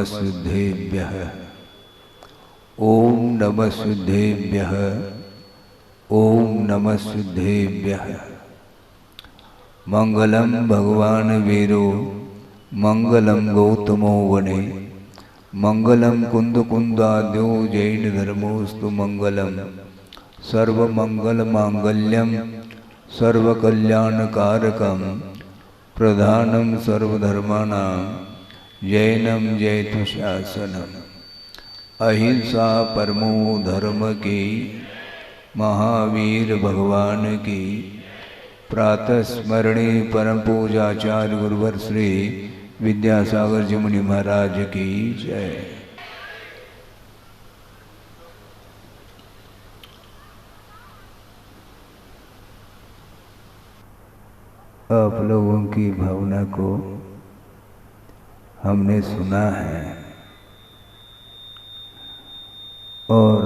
सिद्धेभ्यः। ओम नमः सिद्धेभ्यः। ओम नमः सिद्धेभ्यः। मंगलम भगवान वीरो मंगलम गौतमो वने मंगलम कुंद कुंदाद्यो जैन धर्मोस्तु मंगलम सर्वमंगल मांगल्यम सर्वकल्याणकारकम प्रधानम सर्वधर्माणां जैनम जयतु शासनम। अहिंसा परमो धर्म की महावीर भगवान की प्रातः स्मरणी परम पूजाचार्य गुरुवर श्री विद्यासागर जी मुनि महाराज की जय। आप लोगों की भावना को हमने सुना है और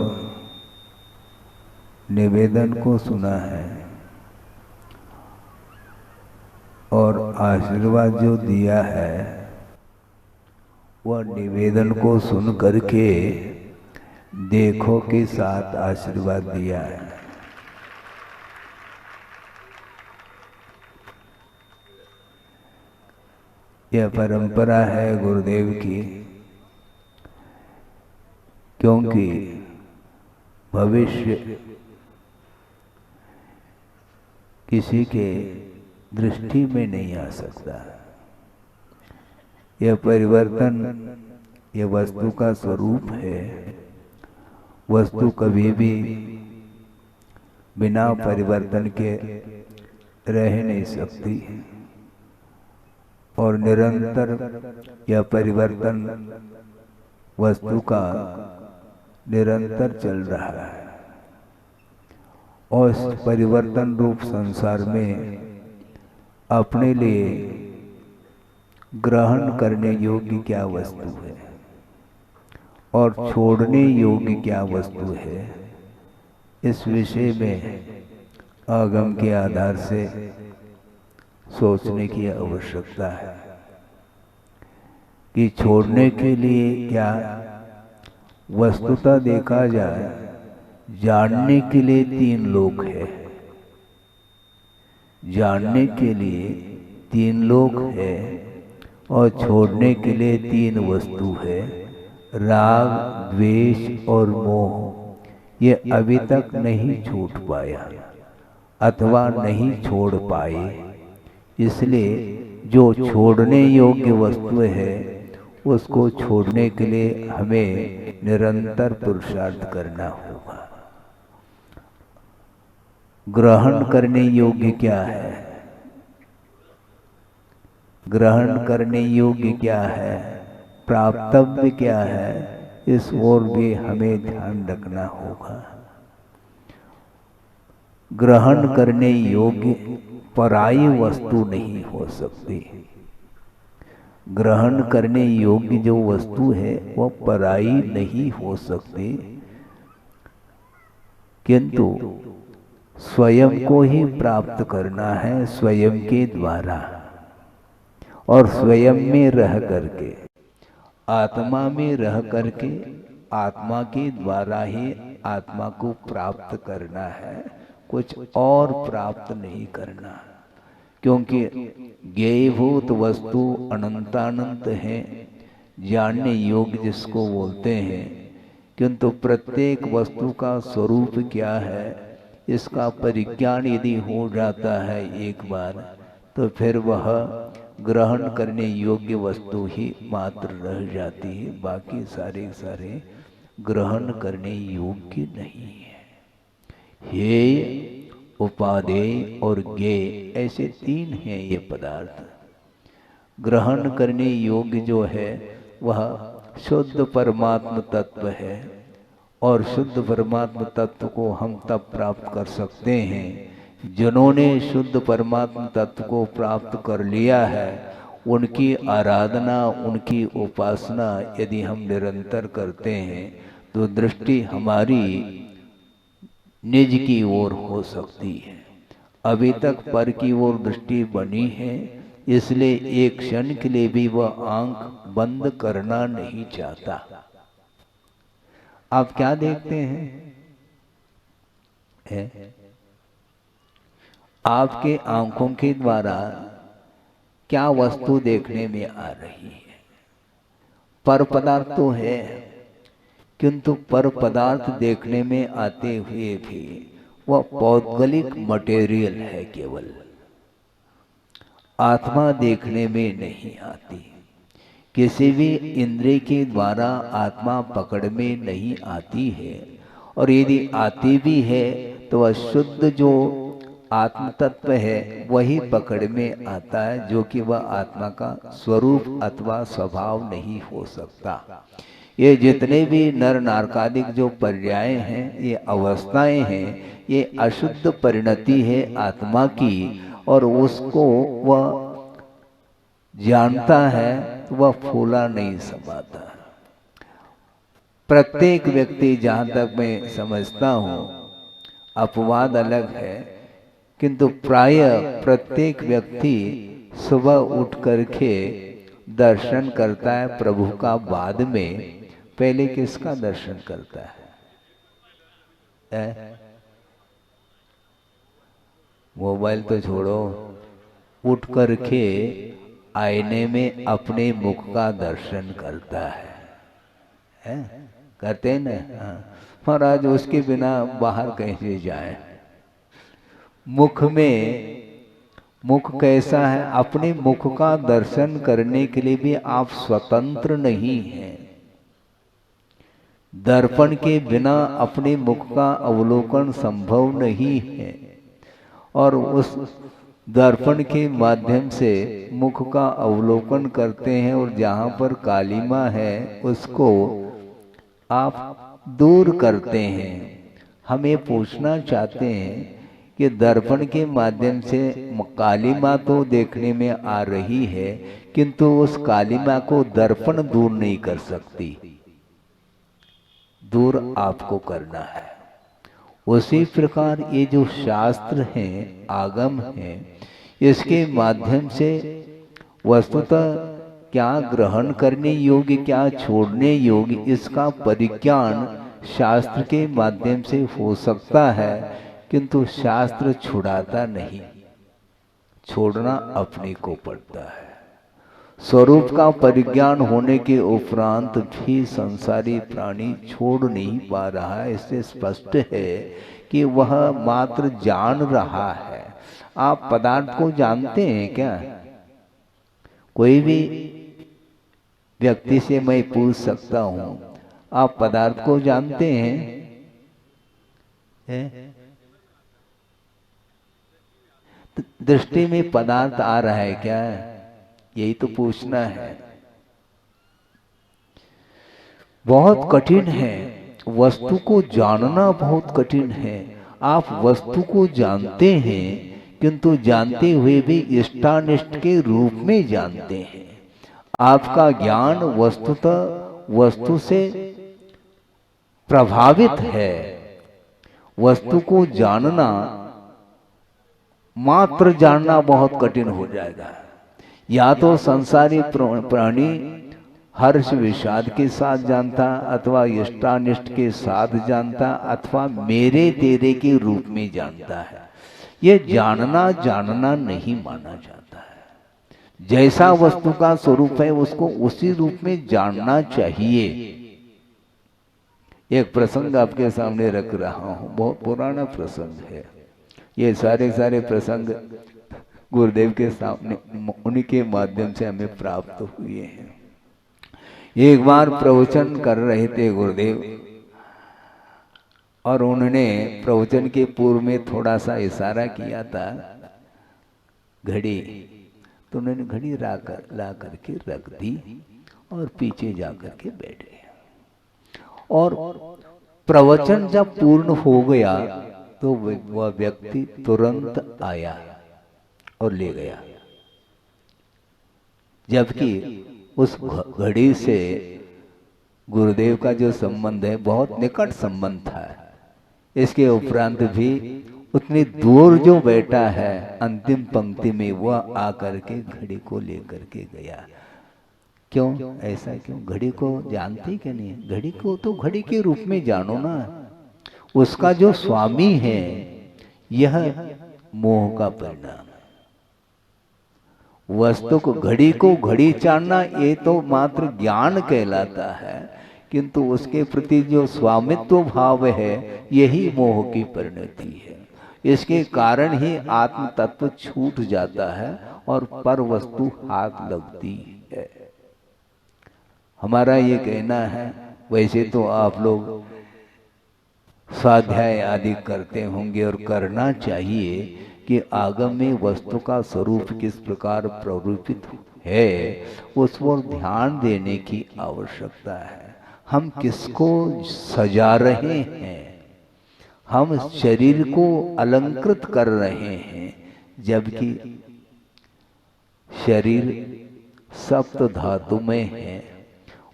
निवेदन को सुना है और आशीर्वाद जो दिया है वह निवेदन को सुन करके देखो के साथ आशीर्वाद दिया है। यह परंपरा है गुरुदेव की, क्योंकि भविष्य किसी के दृष्टि में नहीं आ सकता। यह परिवर्तन यह वस्तु का स्वरूप है। वस्तु कभी भी बिना परिवर्तन के रह नहीं सकती और निरंतर यह परिवर्तन वस्तु का निरंतर चल रहा है और इस परिवर्तन रूप संसार में अपने लिए ग्रहण करने योग्य क्या वस्तु है और छोड़ने योग्य क्या वस्तु है, इस विषय में आगम के आधार से सोचने की आवश्यकता है कि छोड़ने के लिए क्या वस्तुतः देखा जाए, जानने के लिए तीन लोक है। जानने के लिए तीन लोक है और छोड़ने के लिए तीन वस्तु है, राग, द्वेष और मोह। ये अभी तक नहीं छूट पाया अथवा नहीं छोड़ पाए। इसलिए जो छोड़ने योग्य वस्तु है उसको छोड़ने के लिए हमें निरंतर पुरुषार्थ करना होगा। ग्रहण करने योग्य क्या है? ग्रहण करने योग्य क्या है? प्राप्तव्य क्या है? इस ओर भी हमें ध्यान रखना होगा। ग्रहण करने योग्य पराई वस्तु नहीं हो सकती। ग्रहण करने योग्य जो वस्तु है वह पराई नहीं हो सकती, किंतु स्वयं को ही प्राप्त करना है स्वयं के द्वारा और स्वयं में रह करके, आत्मा में रह करके, आत्मा के द्वारा ही आत्मा को प्राप्त करना है, कुछ और प्राप्त नहीं करना। क्योंकि ज्ञेयभूत वस्तु अनंतानंत है, जानने योग्य जिसको बोलते हैं, किंतु प्रत्येक वस्तु का स्वरूप क्या है इसका परिज्ञान यदि हो जाता है एक बार, तो फिर वह ग्रहण करने योग्य वस्तु ही मात्र रह जाती है, बाकी सारे ग्रहण करने योग्य नहीं है। हेय, उपादेय और ज्ञेय ऐसे तीन हैं ये पदार्थ। ग्रहण करने योग्य जो है वह शुद्ध परमात्म तत्व है और शुद्ध परमात्म तत्व को हम तब प्राप्त कर सकते हैं जिन्होंने शुद्ध परमात्म तत्व को प्राप्त कर लिया है। उनकी आराधना, उनकी उपासना यदि हम निरंतर करते हैं तो दृष्टि हमारी निज की ओर हो सकती है। अभी तक पर की ओर दृष्टि बनी है, इसलिए एक क्षण के लिए भी वह आंख बंद करना नहीं चाहता। आप क्या देखते हैं? आपके आंखों के द्वारा क्या वस्तु देखने में आ रही है? पर पदार्थ तो है, किंतु पर पदार्थ देखने में आते हुए भी वह पौद्गलिक मटेरियल है, केवल आत्मा देखने में नहीं आती। किसी भी इंद्रिय के द्वारा आत्मा पकड़ में नहीं आती है, और यदि आती भी है तो वह शुद्ध जो आत्म तत्व है वही पकड़ में आता है, जो कि वह आत्मा का स्वरूप अथवा स्वभाव नहीं हो सकता। ये जितने भी नर नारकादिक जो पर्याय हैं, ये अवस्थाएं हैं, ये अशुद्ध परिणति है आत्मा की, और उसको वह जानता है तो वह फूला नहीं समाता। प्रत्येक व्यक्ति, जहां तक मैं समझता हूं, अपवाद अलग है, किंतु प्राय प्रत्येक व्यक्ति सुबह उठ करके दर्शन करता है प्रभु का, बाद में पहले किसका दर्शन करता है? मोबाइल तो छोड़ो, उठ करके आईने में अपने मुख का दर्शन करता है? करते हैं ना? महाराज उसके बिना बाहर कैसे जाए? मुख कैसा है? अपने मुख का दर्शन करने के लिए भी आप स्वतंत्र नहीं हैं। दर्पण के बिना अपने मुख का अवलोकन संभव नहीं है, और उस दर्पण के माध्यम से मुख का अवलोकन करते हैं, और जहाँ पर कालिमा है उसको आप दूर करते हैं। हम ये पूछना चाहते हैं कि दर्पण के माध्यम से कालिमा तो देखने में आ रही है, किंतु उस कालिमा को दर्पण दूर नहीं कर सकती, दूर आपको करना है। उसी प्रकार ये जो शास्त्र हैं, आगम हैं, इसके माध्यम से वस्तुतः क्या ग्रहण करने योग्य, क्या छोड़ने योग्य, इसका परिज्ञान शास्त्र के माध्यम से हो सकता है, किंतु शास्त्र छुड़ाता नहीं, छोड़ना अपने को पड़ता है। स्वरूप का परिज्ञान होने के उपरांत भी संसारी प्राणी छोड़ नहीं पा रहा है। इससे स्पष्ट है कि वह मात्र जान रहा है। आप पदार्थ को जानते हैं क्या? कोई भी व्यक्ति से मैं पूछ सकता हूं, आप पदार्थ को जानते हैं? दृष्टि में पदार्थ आ रहा है क्या? यही तो पूछना है। बहुत कठिन है, वस्तु को जानना बहुत कठिन है। आप वस्तु को जानते हैं, किंतु जानते हुए भी इष्टानिष्ट के रूप में जानते हैं। आपका ज्ञान वस्तुतः वस्तु से प्रभावित है। वस्तु को जानना, मात्र जानना बहुत कठिन हो जाएगा। या तो संसारी प्राणी हर्ष विषाद के साथ जानता, अथवा इष्टानिष्ट के साथ जानता, अथवा मेरे तेरे के रूप में जानता है। ये जानना नहीं माना जाता है। जैसा वस्तु का स्वरूप है उसको उसी रूप में जानना चाहिए। एक प्रसंग आपके सामने रख रहा हूं, बहुत पुराना प्रसंग है। ये सारे प्रसंग गुरुदेव के सामने, उन्हीं के माध्यम से हमें प्राप्त हुए हैं। एक बार प्रवचन कर रहे थे गुरुदेव, और उन्होंने प्रवचन के पूर्व में थोड़ा सा इशारा किया था घड़ी, तो उन्होंने घड़ी ला करके रख दी और पीछे जा करके बैठे। और प्रवचन जब पूर्ण हो गया तो वह व्यक्ति तुरंत आया और ले गया, जबकि उस घड़ी से गुरुदेव का जो संबंध है बहुत निकट संबंध था। इसके उपरांत भी उतनी दूर जो बैठा है अंतिम पंक्ति में, वह आकर के घड़ी को लेकर के गया। क्यों ऐसा, क्यों? घड़ी को जानते कि नहीं? घड़ी को तो घड़ी के रूप में जानो ना। उसका जो स्वामी है यह मोह का परिणाम है। वस्तु को, घड़ी को घड़ी जानना ये तो मात्र ज्ञान कहलाता है, किंतु उसके प्रति जो स्वामित्व भाव है यही मोह की परिणति है। इसके कारण ही आत्म तत्व छूट जाता है और पर वस्तु हाथ लगती है। हमारा ये कहना है, वैसे तो आप लोग स्वाध्याय आदि करते होंगे और करना चाहिए, कि आगम में वस्तु का स्वरूप किस प्रकार प्ररूपित है उस पर ध्यान देने की आवश्यकता है। हम किसको सजा रहे हैं? हम शरीर को अलंकृत कर रहे हैं, जबकि शरीर सप्त धातु में है।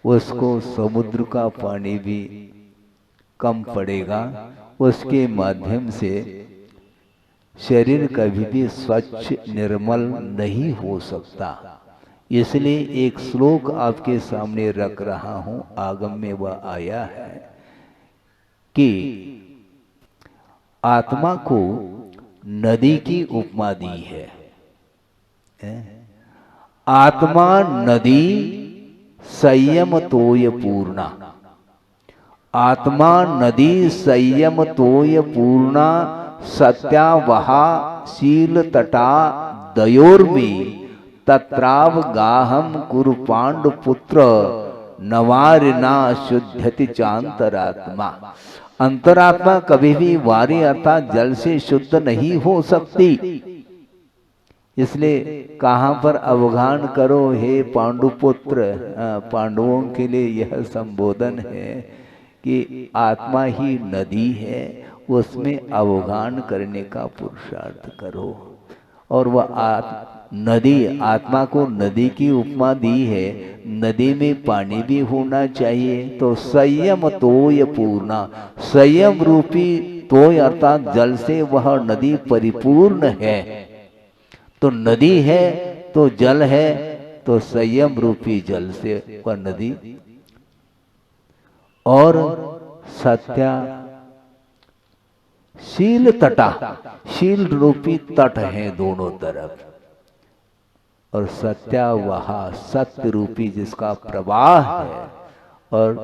उसको समुद्र का पानी भी कम पड़ेगा, उसके माध्यम से शरीर कभी भी स्वच्छ निर्मल नहीं हो सकता। इसलिए एक श्लोक आपके सामने रख रहा हूं, आगम में वह आया है कि आत्मा को नदी की उपमा दी है। आत्मा नदी संयम तोय पूर्णा, आत्मा नदी संयम तोय पूर्णा, सत्यावहा शील तटा दयोर्मी, तत्राव गाहम कुरु पांडु पुत्र, नवारिना शुद्धति चांतरात्मा। अंतरात्मा कभी भी वारी अर्थात जल से शुद्ध नहीं हो सकती। इसलिए कहाँ पर अवगान करो हे पांडुपुत्र, पांडवों के लिए यह संबोधन है कि आत्मा ही नदी है, उसमें अवगान करने का पुरुषार्थ करो। और वह नदी, आत्मा को नदी की उपमा दी है। नदी में पानी भी होना चाहिए, तो संयम तोय पूर्णा, संयम रूपी तोय अर्थात जल से वह नदी परिपूर्ण है। तो नदी है तो जल है, तो संयम रूपी जल से वह नदी, और सत्या शील तटा, शील रूपी तट है दोनों तरफ, और सत्या वहा सत्य रूपी जिसका प्रवाह है, और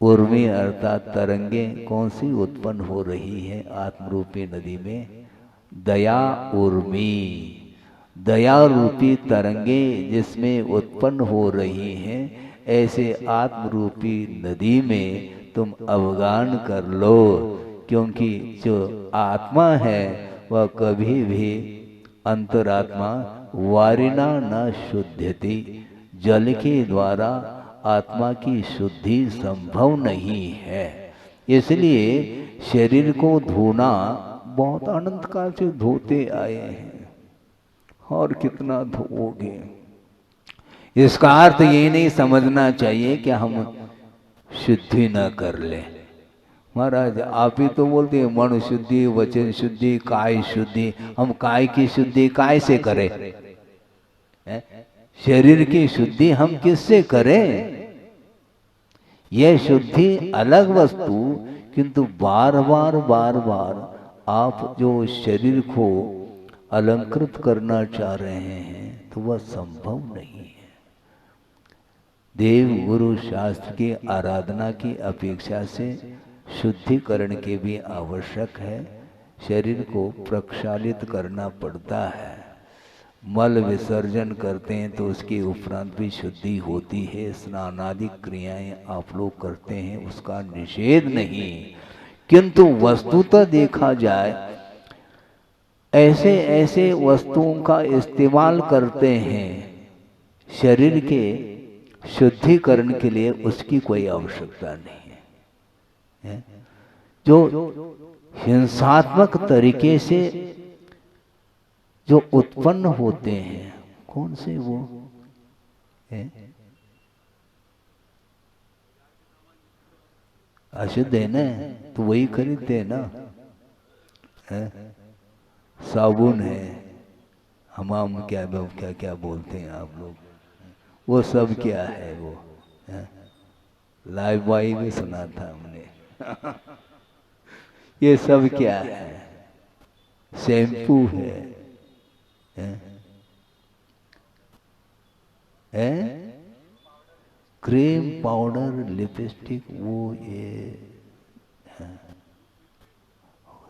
उर्मी अर्थात तरंगे कौन सी उत्पन्न हो रही है आत्मरूपी नदी में? दया उर्मी, दया रूपी तरंगे जिसमें उत्पन्न हो रही हैं, ऐसे आत्मरूपी नदी में तुम अवगान कर लो। क्योंकि जो आत्मा है वह कभी भी अंतरात्मा वारिना न शुद्धति, जल के द्वारा आत्मा की शुद्धि संभव नहीं है। इसलिए शरीर को धोना बहुत अनंत काल से धोते आए हैं, और कितना धोओगे? इसका अर्थ ये नहीं समझना चाहिए कि हम शुद्धि न कर ले। महाराज आप ही तो बोलते हैं मन शुद्धि, वचन शुद्धि, काय शुद्धि। हम काय की शुद्धि काय से करें? शरीर की शुद्धि हम किससे करें? यह शुद्धि अलग वस्तु, किंतु बार बार आप जो शरीर को अलंकृत करना चाह रहे हैं तो वह संभव नहीं है। देव गुरु शास्त्र की आराधना की अपेक्षा से शुद्धिकरण के भी आवश्यक है। शरीर को प्रक्षालित करना पड़ता है। मल विसर्जन करते हैं तो उसके उपरांत भी शुद्धि होती है। स्नानादि क्रियाएं आप लोग करते हैं, उसका निषेध नहीं, किंतु वस्तुतः देखा जाए ऐसे ऐसे वस्तुओं का इस्तेमाल करते हैं शरीर के शुद्धिकरण के लिए, उसकी कोई आवश्यकता नहीं है। जो हिंसात्मक तरीके से जो उत्पन्न होते हैं, कौन से वो है? अशुद्ध है ना, तो वही खरीदते हैं ना। हैं? साबुन है, हमाम क्या क्या क्या बोलते हैं आप लोग, वो सब क्या है वो? लाइव बॉय में सुना था हमने। ये सब क्या है? शैम्पू है, हैं? क्रीम, पाउडर, लिपस्टिक, वो ये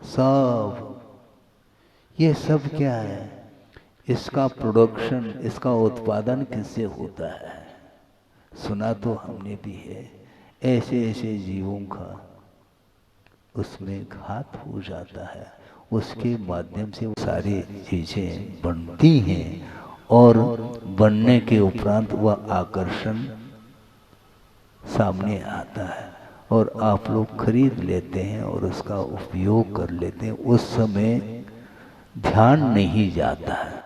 सब, ये सब क्या है? इसका प्रोडक्शन, इसका उत्पादन किससे होता है? सुना तो हमने भी है। ऐसे ऐसे जीवों का उसमें घात हो जाता है, उसके माध्यम से वो सारी चीजें बनती हैं और बनने के उपरांत वह आकर्षण सामने आता है और आप लोग खरीद लेते हैं और उसका उपयोग कर लेते हैं। उस समय ध्यान नहीं जाता है।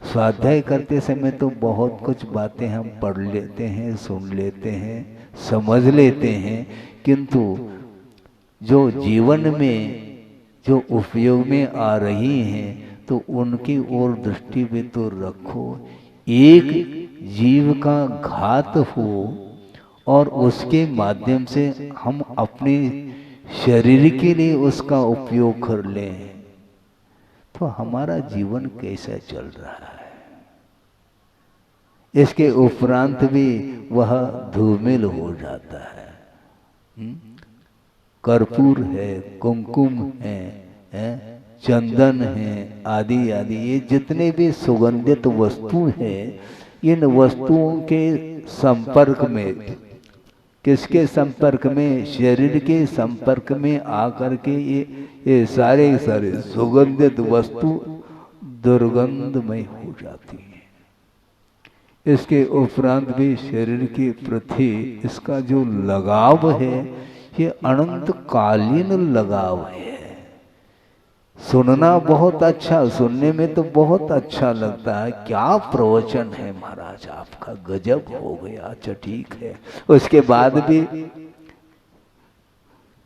स्वाध्याय करते समय तो बहुत कुछ बातें हम पढ़ लेते हैं, सुन लेते हैं, समझ लेते हैं, किंतु जो जीवन में जो उपयोग में आ रही हैं तो उनकी ओर दृष्टि भी तो रखो। एक जीव का घात हो और उसके माध्यम से हम अपने शरीर के लिए उसका उपयोग कर लें तो हमारा जीवन कैसा चल रहा है? इसके उपरांत भी वह धूमिल हो जाता है। कर्पूर है, कुमकुम है, चंदन है, आदि आदि, ये जितने भी सुगंधित वस्तु हैं, इन वस्तुओं के संपर्क में, किसके संपर्क में? शरीर के संपर्क में आकर के ये सारे सारे सुगंधित वस्तु दुर्गंधमय हो जाती है। इसके उपरांत भी शरीर के प्रति इसका जो लगाव है ये अनंत कालीन लगाव है। सुनना बहुत अच्छा, सुनने में तो बहुत अच्छा लगता है, क्या प्रवचन है महाराज आपका, गजब हो गया, अच्छा ठीक है। उसके बाद भी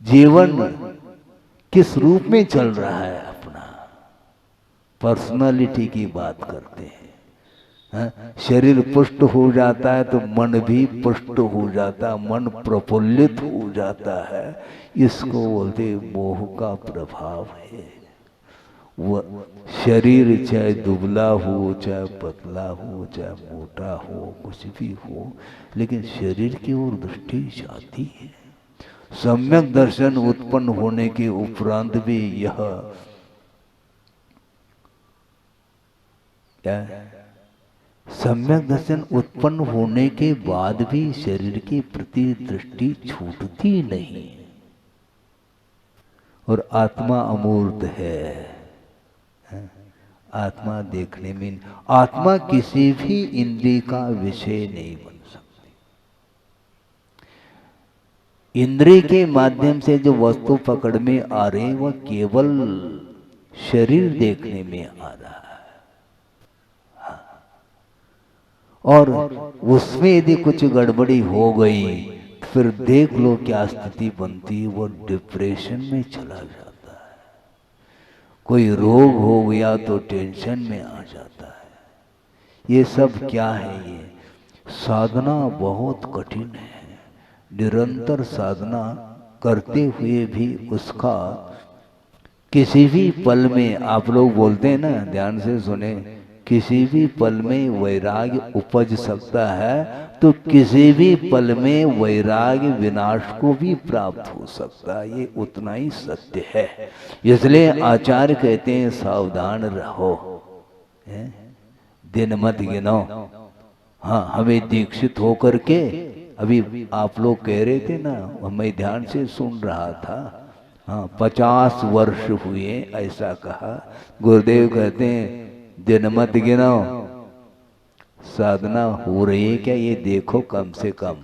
जीवन किस रूप में चल रहा है अपना, पर्सनालिटी की बात करते हैं। शरीर पुष्ट हो जाता है तो मन भी पुष्ट हो जाता है, मन प्रफुल्लित हो जाता है। इसको बोलते मोह का प्रभाव है। वह शरीर चाहे दुबला हो, चाहे पतला हो, चाहे मोटा हो, कुछ भी हो, लेकिन शरीर की ओर दृष्टि जाती है। सम्यक दर्शन उत्पन्न होने के उपरांत भी यह क्या, सम्यक दर्शन उत्पन्न होने के बाद भी शरीर के प्रति दृष्टि छूटती नहीं और आत्मा अमूर्त है। आत्मा देखने में, आत्मा किसी भी इंद्रिय का विषय नहीं बन सकती। इंद्रिय के माध्यम से जो वस्तु पकड़ में आ रही वह केवल शरीर देखने में आ रहा है, और उसमें यदि कुछ गड़बड़ी हो गई फिर देख लो क्या स्थिति बनती है, वो डिप्रेशन में चला जाता है। कोई रोग हो गया तो टेंशन में आ जाता है। ये सब क्या है? ये साधना बहुत कठिन है। निरंतर साधना करते हुए भी उसका किसी भी पल में, आप लोग बोलते हैं ना, ध्यान से सुने, किसी भी पल में वैराग्य उपज सकता है तो किसी भी पल में वैराग्य विनाश को भी प्राप्त हो सकता है। ये उतना ही सत्य है। इसलिए आचार्य कहते हैं सावधान रहो, दिन मत गिनो। हाँ, हमें दीक्षित होकर के, अभी आप लोग कह रहे थे ना, मैं ध्यान से सुन रहा था, हाँ 50 वर्ष हुए ऐसा कहा। गुरुदेव कहते हैं दिन मत गिनो, साधना हो रही है क्या ये देखो। कम से कम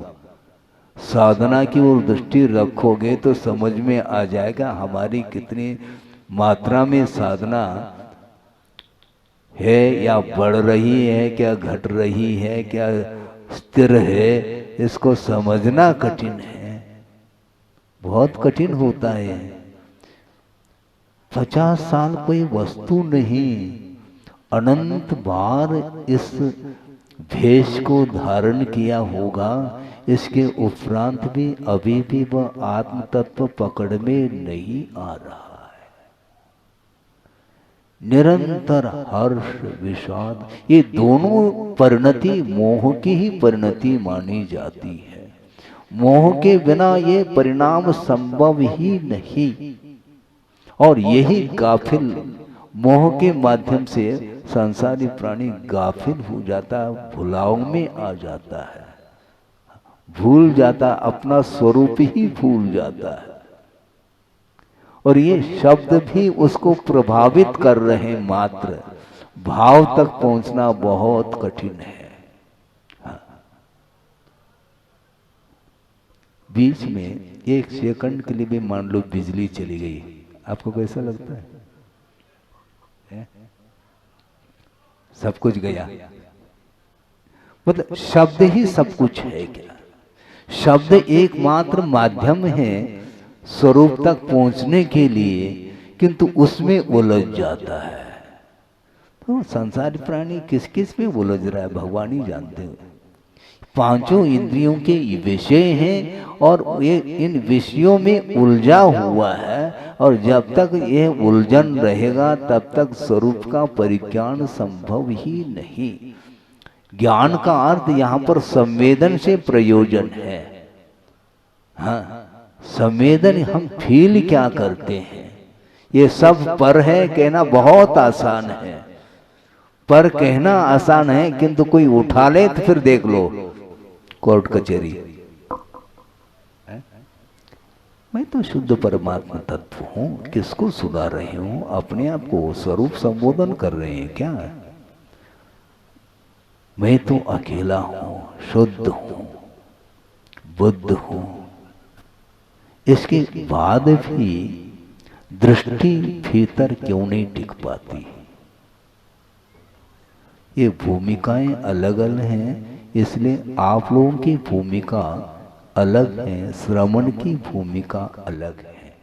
साधना की ओर दृष्टि रखोगे तो समझ में आ जाएगा हमारी कितनी मात्रा में साधना है, या बढ़ रही है, क्या घट रही है, क्या स्थिर है। इसको समझना कठिन है, बहुत कठिन होता है। 50 साल कोई वस्तु नहीं, अनंत बार इस भेष को धारण किया होगा, इसके उपरांत भी अभी भी वह आत्म तत्व पकड़ में नहीं आ रहा है। निरंतर हर्ष विषाद, ये दोनों परिणति मोह की ही परिणति मानी जाती है। मोह के बिना ये परिणाम संभव ही नहीं, और यही गाफिल, मोह के माध्यम से संसारी प्राणी गाफिल हो जाता है, भुलाव में आ जाता है, भूल जाता, अपना स्वरूप ही भूल जाता है। और ये शब्द भी उसको प्रभावित कर रहे हैं, मात्र भाव तक पहुंचना बहुत कठिन है। बीच में 1 सेकंड के लिए भी मान लो बिजली चली गई, आपको कैसा लगता है? सब कुछ गया, मतलब शब्द ही सब कुछ है क्या? शब्द एकमात्र माध्यम है स्वरूप तक पहुंचने के लिए, किंतु उसमें उलझ जाता है। तो संसारी प्राणी किस किस में उलझ रहा है भगवान ही जानते हैं। पांचों इंद्रियों के विषय हैं और ये इन विषयों में उलझा हुआ है, और जब तक ये उलझन रहेगा तब तक स्वरूप का परिज्ञान संभव ही नहीं। ज्ञान का अर्थ यहाँ पर संवेदन से प्रयोजन है। हाँ, संवेदन हम फील क्या करते हैं, ये सब पर है कहना बहुत आसान है, पर कहना आसान है, किंतु कोई उठा ले तो फिर देख लो कोर्ट कचहरी। मैं तो शुद्ध परमात्मा तत्व हूं, किसको सुना रहे हूं? अपने आप को स्वरूप संबोधन कर रहे हैं क्या? मैं तो अकेला हूं, शुद्ध हूं, बुद्ध हूं। इसके बाद भी दृष्टि भीतर क्यों नहीं टिक पाती? ये भूमिकाएं अलग अलग हैं, इसलिए आप लोगों की भूमिका अलग है, श्रवण की भूमिका अलग है।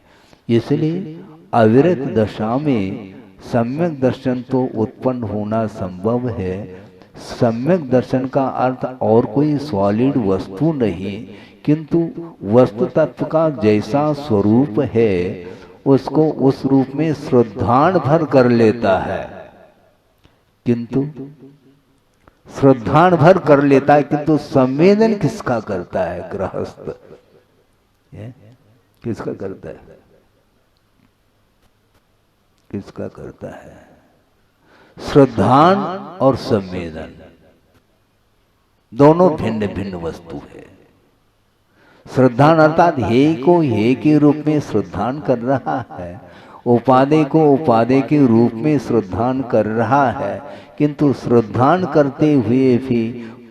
इसलिए अविरत दशा में सम्यक दर्शन तो उत्पन्न होना संभव है। सम्यक दर्शन का अर्थ और कोई सॉलिड वस्तु नहीं, किंतु वस्तु तत्व का जैसा स्वरूप है उसको उस रूप में श्रद्धान भर कर लेता है, किंतु श्रद्धान भर कर लेता है, किंतु संवेदन किसका करता है? गृहस्थ किसका करता है? किसका करता है? श्रद्धान और संवेदन दोनों भिन्न भिन्न वस्तु है। श्रद्धान अर्थात हे को हे के रूप में श्रद्धान कर रहा है, उपादेय को उपादेय के रूप में श्रद्धान कर रहा है, किंतु श्रद्धान करते हुए भी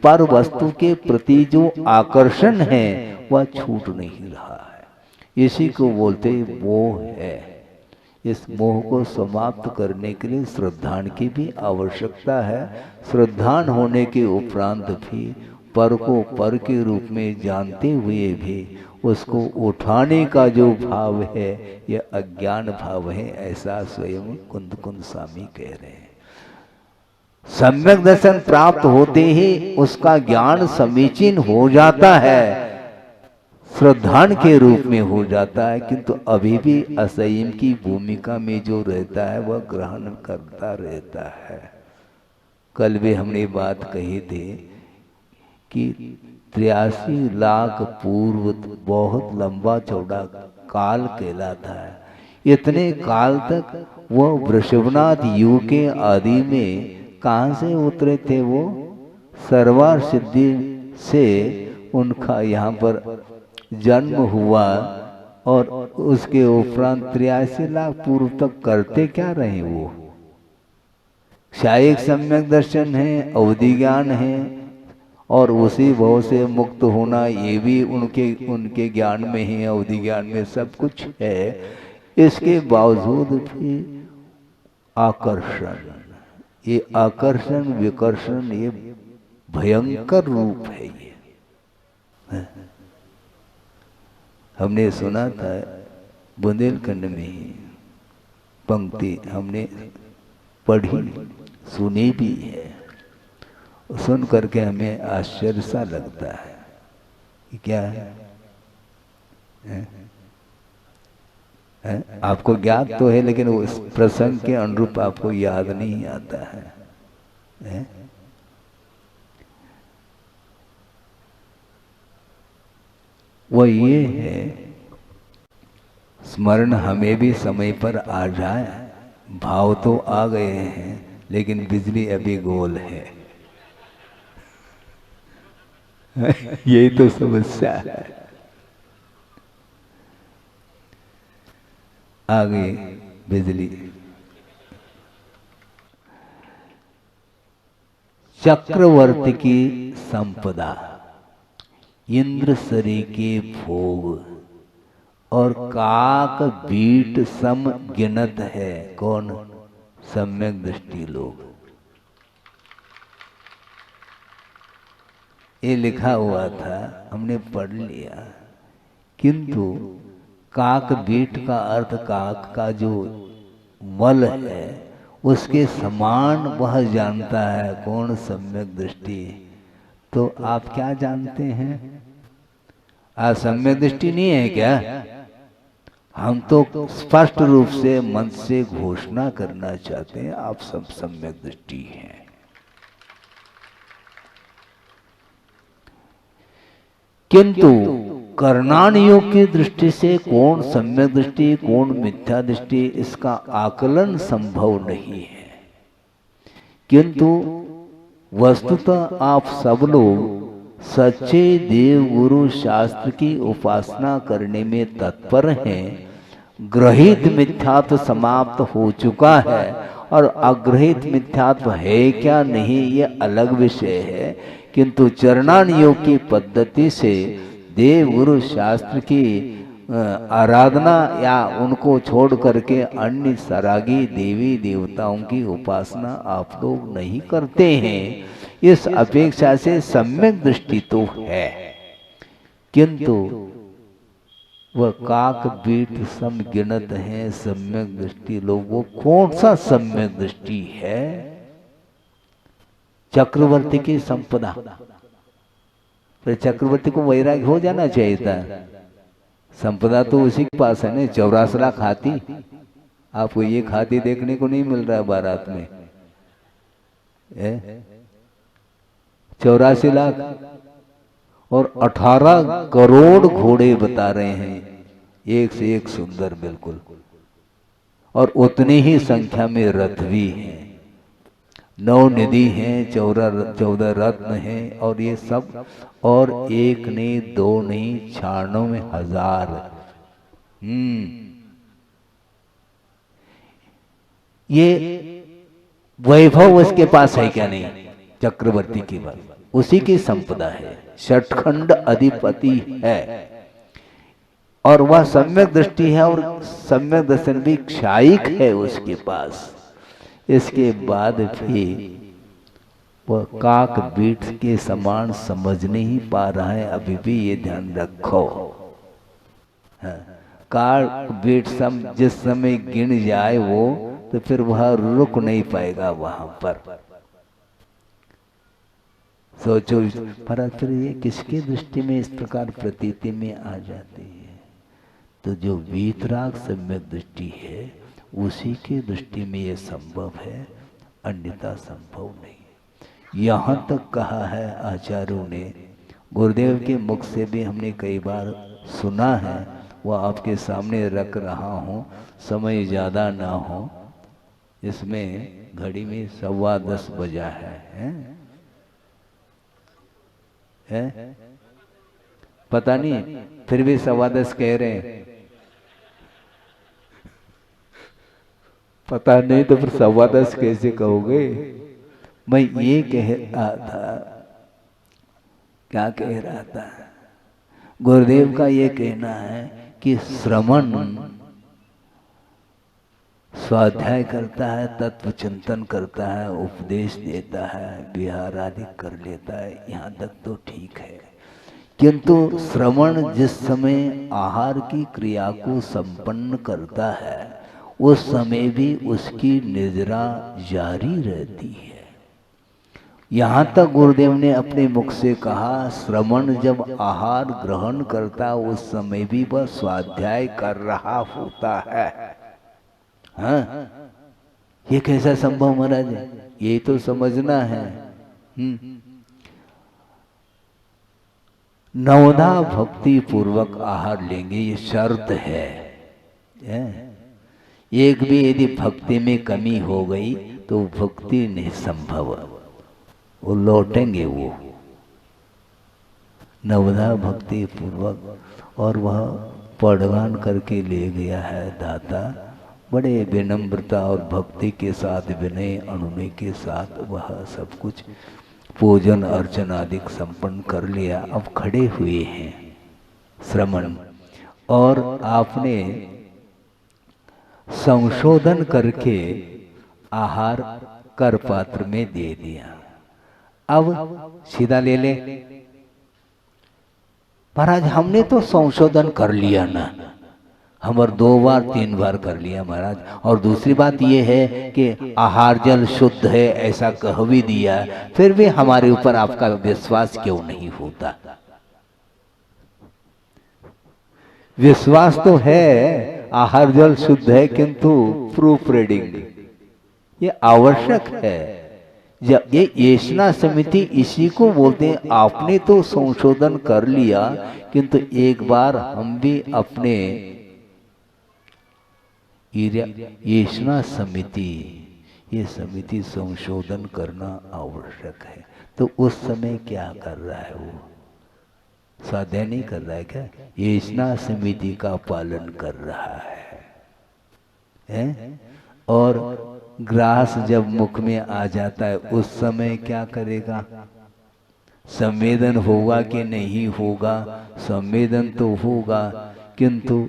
पर वस्तु के प्रति जो आकर्षण है वह छूट नहीं रहा है। इसी को बोलते मोह है। इस मोह को समाप्त करने के लिए श्रद्धान की भी आवश्यकता है। श्रद्धान होने के उपरांत भी पर को पर के रूप में जानते हुए भी उसको उठाने का जो भाव है यह अज्ञान भाव है, ऐसा स्वयं कुंद कुंद स्वामी कह रहे हैं। सम्यक दर्शन प्राप्त होते ही उसका ज्ञान समीचीन हो जाता है, श्रद्धान के रूप में हो जाता है, किंतु अभी भी असंयम की भूमिका में जो रहता है वह ग्रहण करता रहता है। कल भी हमने बात कही थी कि 83 लाख पूर्व बहुत लंबा चौड़ा काल कहलाता है। इतने काल तक वह वृषभनाथ युग के आदि में कहाँ से उतरे थे? वो सर्वार सिद्धि से उनका यहाँ पर जन्म हुआ, और उसके उपरांत 83 लाख पूर्व तक करते क्या रहे? वो शायद सम्यक दर्शन है, अवधि ज्ञान है, और उसी भाव से मुक्त होना ये भी उनके ज्ञान में ही, अवधि ज्ञान में सब कुछ है। इसके बावजूद भी आकर्षण, ये आकर्षण विकर्षण ये भयंकर रूप है। ये हमने सुना था बुंदेलखंड में ही पंक्ति हमने पढ़ी सुनी भी है, सुन करके हमें आश्चर्य सा लगता है कि क्या है? आपको ज्ञात तो है लेकिन उस प्रसंग के अनुरूप आपको याद नहीं आता है? वो ये है, स्मरण हमें भी समय पर आ जाए, भाव तो आ गए हैं लेकिन बिजली अभी गोल है। यही तो समस्या है। आ गई बिजली। चक्रवर्ती की संपदा, इंद्र सरी के भोग और काक बीट सम गिनत है। कौन? सम्यक दृष्टि लोग। ये लिखा हुआ था, हमने पढ़ लिया, किंतु काक बीट का अर्थ काक का जो मल है उसके समान वह जानता है। कौन? सम्यक दृष्टि। तो आप क्या जानते हैं? आज सम्यक दृष्टि नहीं है क्या? हम तो स्पष्ट रूप से मन से घोषणा करना चाहते हैं आप सब सम्यक दृष्टि हैं। किंतु कर्णानियोग की दृष्टि से कौन सम्यक दृष्टि कौन मिथ्या दृष्टि इसका आकलन संभव नहीं है। किंतु वस्तुतः आप सब लोग सच्चे देव गुरु शास्त्र की उपासना करने में तत्पर हैं। ग्रहित मिथ्यात्व समाप्त हो चुका है और अग्रहित मिथ्यात्व है क्या नहीं ये अलग विषय है। किंतु चरणानुयोग की पद्धति से देव गुरु शास्त्र की आराधना या उनको छोड़ करके अन्य सरागी देवी देवताओं की उपासना आप लोग नहीं करते हैं। इस अपेक्षा से सम्यक दृष्टि तो है, किंतु वह काक बीट सम गिनत है। सम्यक दृष्टि लोगों, कौन सा सम्यक दृष्टि है? चक्रवर्ती की संपदा। फिर चक्रवर्ती को वैराग्य हो जाना चाहिए था। संपदा तो उसी के पास है ना, 84 लाख हाथी। आपको ये हाथी देखने को नहीं मिल रहा है बारात में। 84 लाख और 18 करोड़ घोड़े बता रहे हैं, एक से एक सुंदर बिल्कुल, और उतनी ही संख्या में रथ भी हैं। 9 निधि हैं, 14 रत्न हैं और ये सब, और एक नहीं दो नहीं 96,000। ये वैभव उसके पास है क्या? नहीं, चक्रवर्ती की बात उसी की संपदा है, षटखंड अधिपति है और वह सम्यक दृष्टि है और सम्यक दर्शन भी क्षायिक है उसके पास। इसके बाद भी वह काक बीट के समान समझ नहीं पा रहा है। अभी भी ये ध्यान रखो, काक बीट सम जिस समय गिन जाए वो, तो फिर वह रुक नहीं पाएगा वहां पर। सोचो, पर फिर ये किसकी दृष्टि में इस प्रकार प्रतीति में आ जाती है? तो जो वीतराग सम्यक दृष्टि है उसी की दृष्टि में ये संभव है, अन्यथा संभव नहीं। यहाँ तक कहा है आचार्यों ने, गुरुदेव के मुख से भी हमने कई बार सुना है, वह आपके सामने रख रहा हूँ। समय ज़्यादा ना हो, इसमें घड़ी में 10:15 बजा है? पता नहीं, फिर भी 10:15 कह रहे हैं। पता नहीं तो फिर 10:15 कैसे कहोगे? मैं ये कह रहा था, क्या कह रहा था? गुरुदेव का ये कहना है कि श्रवण स्वाध्याय करता है, तत्व चिंतन करता है, उपदेश देता है, विहार आदि कर लेता है, यहाँ तक तो ठीक है। किंतु श्रवण जिस समय आहार की क्रिया को संपन्न करता है उस समय भी उसकी निद्रा जारी रहती है। यहाँ तक गुरुदेव ने अपने मुख से कहा, श्रवण जब आहार ग्रहण करता उस समय भी वह स्वाध्याय कर रहा होता है। हाँ, ये कैसा संभव महाराज? ये तो समझना है। नवधा भक्ति पूर्वक आहार लेंगे, ये शर्त है। एक भी यदि भक्ति में कमी हो गई तो भक्ति नहीं संभव, वो लौटेंगे वो नवधा भक्ति पूर्वक। और वह पढ़वान करके ले गया है दाता, बड़े विनम्रता और भक्ति के साथ, विनय अनुनय के साथ वह सब कुछ पूजन अर्चन आदि संपन्न कर लिया। अब खड़े हुए हैं श्रमण, और आपने संशोधन करके आहार कर पात्र में दे दिया। अब सीधा ले ले। महाराज हमने तो संशोधन कर लिया ना, हमारे 2 बार 3 बार कर लिया महाराज। और दूसरी बात यह है कि आहार जल शुद्ध है ऐसा कह भी दिया, फिर भी हमारे ऊपर आपका विश्वास क्यों नहीं होता? विश्वास तो है, आहार जल शुद्ध है, किंतु प्रूफ रीडिंग ये आवश्यक है। जब ये येषणा समिति इसी को बोलते हैं। आपने तो संशोधन कर लिया, किंतु एक बार हम भी अपने येषणा समिति, ये समिति संशोधन करना आवश्यक है। तो उस समय क्या कर रहा है वो? स्वाध्याय नहीं कर रहा है क्या? येषणा समिति का पालन कर रहा है? और ग्रास जब मुख में आ जाता है उस समय क्या करेगा? संवेदन होगा कि नहीं होगा? संवेदन तो होगा, किंतु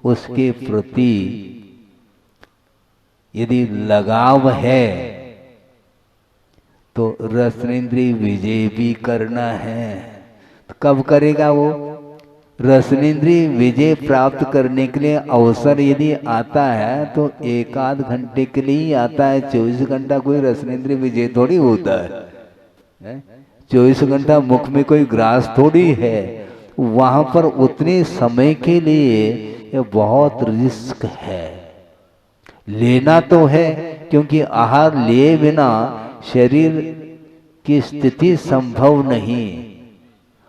उसके प्रति यदि लगाव है तो रसनेन्द्रिय विजय भी करना है। तो कब करेगा वो? रसनेन्द्रिय विजय प्राप्त करने के लिए अवसर यदि आता है तो 1-8 घंटे के लिए ही आता है। 24 घंटा कोई रसनेन्द्रिय विजय थोड़ी होता है। 24 घंटा मुख में कोई ग्रास थोड़ी है। वहां पर उतने समय के लिए ये बहुत रिस्क है। लेना तो है, क्योंकि आहार लिए बिना शरीर की स्थिति संभव नहीं,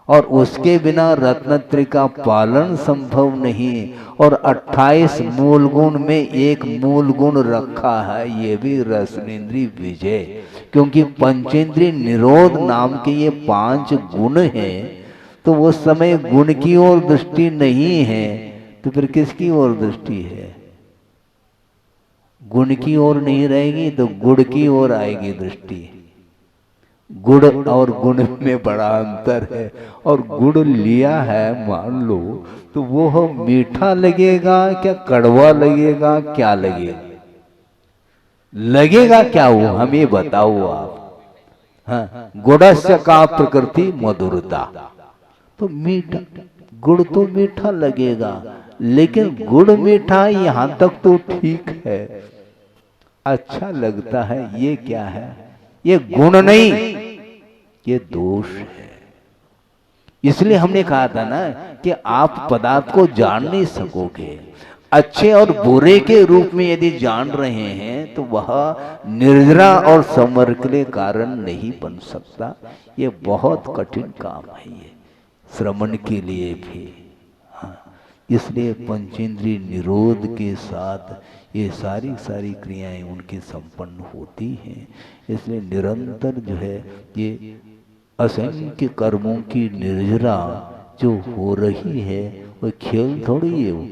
और उसके बिना रत्नत्रय का पालन संभव नहीं। और 28 मूल गुण में एक मूल गुण रखा है, ये भी रसनेन्द्रिय विजय। क्योंकि पंचेंद्रिय निरोध नाम के ये 5 गुण हैं, तो उस समय गुण की ओर दृष्टि नहीं है, तो फिर किसकी ओर दृष्टि है? गुण की ओर नहीं रहेगी तो गुड़ की ओर आएगी दृष्टि। गुड़ और गुण में बड़ा अंतर है। और गुड़ लिया है मान लो तो वो मीठा लगेगा क्या कड़वा लगेगा, क्या लगेगा? लगेगा क्या वो हमें बताओ आप। हाँ, गुड़स्य का प्रकृति मधुरता, तो मीठा, गुड़ तो मीठा लगेगा, लेकिन गुड़ मीठा यहां तक तो ठीक है, अच्छा लगता है। ये क्या है? ये गुण नहीं, ये दोष है। इसलिए हमने कहा था ना कि आप पदार्थ को जान नहीं सकोगे। अच्छे और बुरे के रूप में यदि जान रहे हैं तो वह निर्जरा और संवर के लिए कारण नहीं बन सकता। ये बहुत कठिन काम है ये श्रवण के लिए भी। हाँ, इसलिए पंचेंद्रिय निरोध के साथ ये सारी क्रियाएं उनकी संपन्न होती हैं। इसलिए निरंतर जो है ये असंख्य कर्मों की निर्जरा जो हो रही है वो खेल थोड़ी है, वो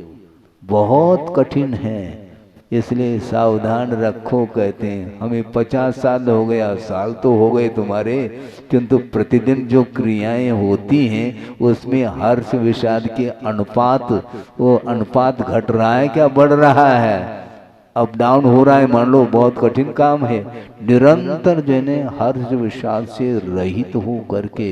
बहुत कठिन है। इसलिए सावधान रखो कहते हैं। हमें 50 साल हो गया, साल तो हो गए तुम्हारे, किंतु प्रतिदिन जो क्रियाएं होती हैं उसमें हर्ष विषाद के अनुपात, वो अनुपात घट रहा है क्या बढ़ रहा है? अप डाउन हो रहा है। मान लो बहुत कठिन काम है। निरंतर जो है हर्ष विषाद से रहित हो करके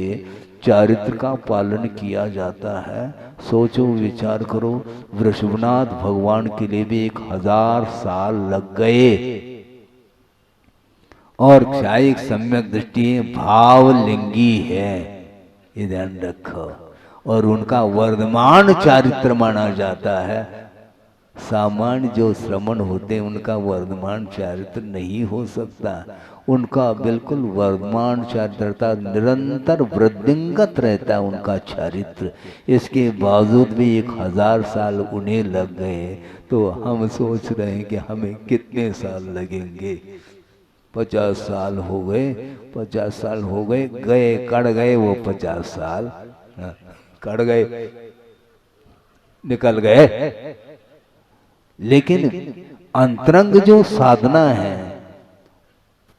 चारित्र का पालन किया जाता है। सोचो, विचार करो, वृषभनाथ भगवान के लिए भी 1000 साल लग गए। और क्षायिक सम्यक दृष्टि भावलिंगी है, ये ध्यान रखो। और उनका वर्धमान चारित्र माना जाता है। सामान्य जो श्रमण होते हैं उनका वर्धमान चारित्र नहीं हो सकता। उनका बिल्कुल वर्धमान चारित्र निरंतर वृद्धिंगत रहता है उनका चारित्र। इसके बावजूद भी 1000 साल उन्हें लग गए। तो हम सोच रहे हैं कि हमें कितने साल लगेंगे। 50 साल हो गए, 50 साल हो गए, गए कड़ गए वो 50 साल, कड़ गए, निकल गए। लेकिन अंतरंग जो साधना है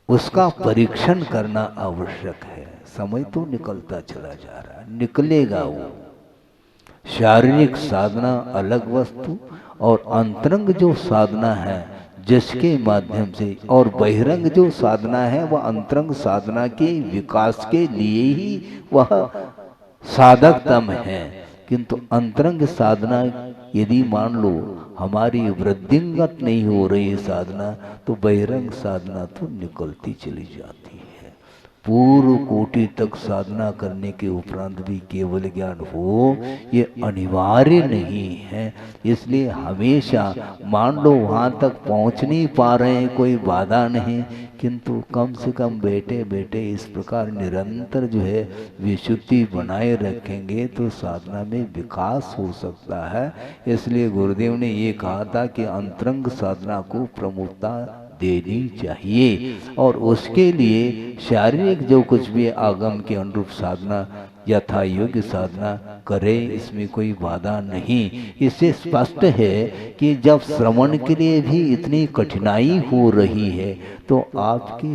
उसका परीक्षण करना आवश्यक है। समय तो निकलता चला जा रहा है, निकलेगा वो। शारीरिक साधना अलग वस्तु और अंतरंग जो साधना है जिसके माध्यम से, और बहिरंग जो साधना है वह अंतरंग साधना के विकास के लिए ही वह साधकतम है। किंतु अंतरंग साधना यदि मान लो हमारी वृद्धिंगत नहीं हो रही साधना, तो बहिरंग साधना तो निकलती चली जाती है। पूर्व कोटि तक साधना करने के उपरांत भी केवल ज्ञान हो ये अनिवार्य नहीं है। इसलिए हमेशा मान लो वहाँ तक पहुँच नहीं पा रहे हैं, कोई बाधा नहीं, किंतु कम से कम बैठे बैठे इस प्रकार निरंतर जो है विशुद्धि बनाए रखेंगे तो साधना में विकास हो सकता है। इसलिए गुरुदेव ने ये कहा था कि अंतरंग साधना को प्रमुखता देनी चाहिए, और उसके लिए शारीरिक जो कुछ भी आगम के अनुरूप साधना यथा योग्य साधना करे, इसमें कोई बाधा नहीं। इससे स्पष्ट है कि जब श्रवण के लिए भी इतनी कठिनाई हो रही है तो आपकी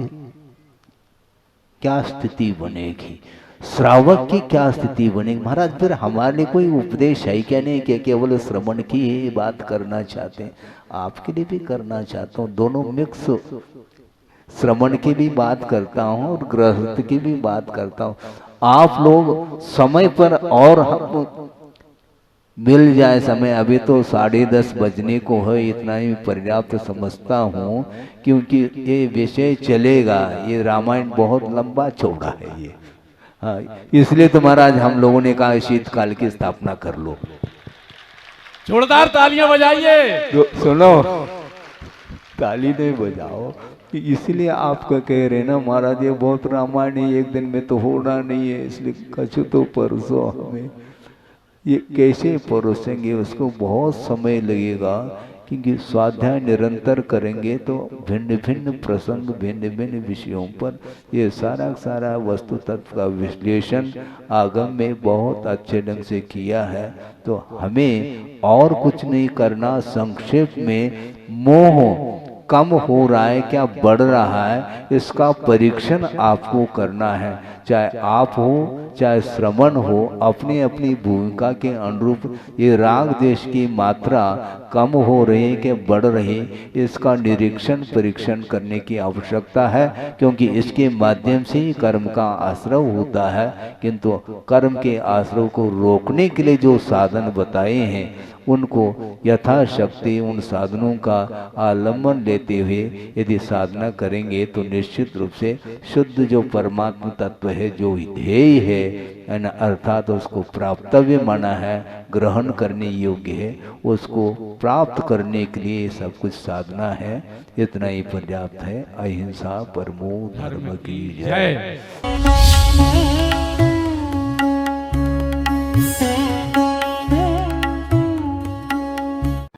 क्या स्थिति बनेगी, श्रावक की क्या स्थिति बनेगी। महाराज फिर हमारे लिए कोई उपदेश है क्या? नहीं कि केवल श्रवण की ही बात करना चाहते हैं, आपके लिए भी करना चाहता हूँ। दोनों मिक्स, श्रवण की भी बात करता हूँ और गृहस्थ की भी बात करता हूँ। आप लोग समय पर, और हम मिल जाए समय, अभी तो 10:30 बजने को है, इतना ही पर्याप्त समझता हूँ, क्योंकि ये विषय चलेगा। ये रामायण बहुत लंबा चौड़ा है ये। हाँ, इसलिए तो महाराज हम लोगों ने कहा शीतकाल की स्थापना कर लो। जोरदार तालियां बजाइए। सुनो, ताली नहीं बजाओ, इसलिए आपका कह रहे ना महाराज ये बहुत रामायण है, एक दिन में तो होना नहीं है, इसलिए कछु तो परसों हमें। ये कैसे परोसेंगे, उसको बहुत समय लगेगा, क्योंकि स्वाध्याय निरंतर करेंगे तो भिन्न भिन्न प्रसंग, भिन्न भिन्न विषयों पर ये सारा वस्तु तत्व का विश्लेषण आगम में बहुत अच्छे ढंग से किया है। तो हमें और कुछ नहीं करना, संक्षेप में मोह कम हो रहा है क्या बढ़ रहा है, इसका परीक्षण आपको करना है। चाहे आप हो चाहे श्रवण हो, अपनी अपनी भूमिका के अनुरूप ये राग देश की मात्रा कम हो रही है कि बढ़ रही, इसका निरीक्षण परीक्षण करने की आवश्यकता है, क्योंकि इसके माध्यम से ही कर्म का आश्रव होता है। किंतु कर्म के आश्रव को रोकने के लिए जो साधन बताए हैं उनको यथाशक्ति उन साधनों का आलम्बन लेते हुए यदि साधना करेंगे तो निश्चित रूप से शुद्ध जो परमात्मा तत्व है, जो ध्येय है, अर्थात उसको प्राप्तव्य माना है, ग्रहण करने योग्य है, उसको प्राप्त करने के लिए सब कुछ साधना है। इतना ही पर्याप्त है। अहिंसा परमो धर्म की जय।